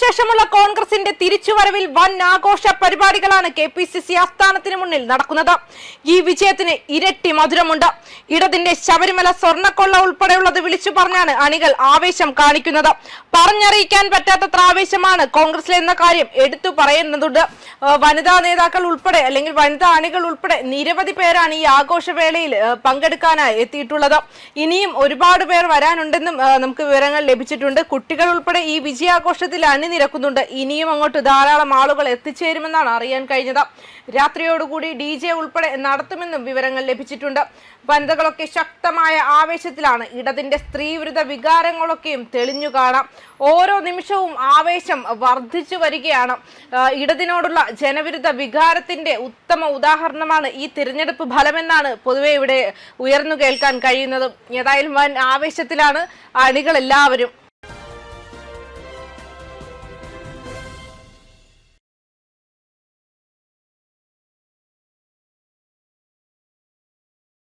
ശേഷമുള്ള കോൺഗ്രസിന്റെ തിരിച്ചുവരവിൽ വൻ ആഘോഷ പരിപാടികളാണ് KPCC ആസ്ഥാനത്തിന് മുന്നിൽ നടക്കുന്നത്. ഈ വിജയത്തിന് ഇരട്ടി മധുരമുണ്ട്. ഇടതിന്റെ ശബരിമല സ്വർണ്ണക്കൊള്ള ഉൾപ്പെടെയുള്ളത് വിളിച്ചു പറഞ്ഞാണ് അണികൾ ആവേശം കാണിക്കുന്നത്. പറഞ്ഞറിയിക്കാൻ പറ്റാത്തത്ര ആവേശമാണ് കോൺഗ്രസിൽ എന്ന കാര്യം എടുത്തു പറയുന്നതുണ്ട്. വനിതാ നേതാക്കൾ ഉൾപ്പെടെ അല്ലെങ്കിൽ വനിതാ അണികൾ ഉൾപ്പെടെ നിരവധി പേരാണ് ഈ ആഘോഷവേളയിൽ പങ്കെടുക്കാനായി എത്തിയിട്ടുള്ളത്. ഇനിയും ഒരുപാട് പേർ വരാനുണ്ടെന്നും നമുക്ക് വിവരങ്ങൾ ലഭിച്ചിട്ടുണ്ട്. കുട്ടികൾ ഉൾപ്പെടെ ഈ വിജയാഘോഷത്തിൽ അണിനിരക്കുന്നുണ്ട്. ഇനിയും അങ്ങോട്ട് ധാരാളം ആളുകൾ എത്തിച്ചേരുമെന്നാണ് അറിയാൻ കഴിഞ്ഞത്. രാത്രിയോടുകൂടി DJ ഉൾപ്പെടെ നടത്തുമെന്നും വിവരങ്ങൾ ലഭിച്ചിട്ടുണ്ട്. വനിതകളൊക്കെ ശക്തമായ ആവേശത്തിലാണ്. ഇടതിന്റെ സ്ത്രീവിരുദ്ധ വികാരങ്ങളൊക്കെയും തെളിഞ്ഞു കാണാം. ഓരോ നിമിഷവും ആവേശം വർദ്ധിച്ചു വരികയാണ്. ഇടതിനോടുള്ള ജനവിരുദ്ധ വികാരത്തിന്റെ ഉത്തമ ഉദാഹരണമാണ് ഈ തിരഞ്ഞെടുപ്പ് ഫലമെന്നാണ് പൊതുവെ ഇവിടെ ഉയർന്നു കേൾക്കാൻ കഴിയുന്നത്. ഏതായാലും വൻ ആവേശത്തിലാണ് അണികൾ എല്ലാവരും.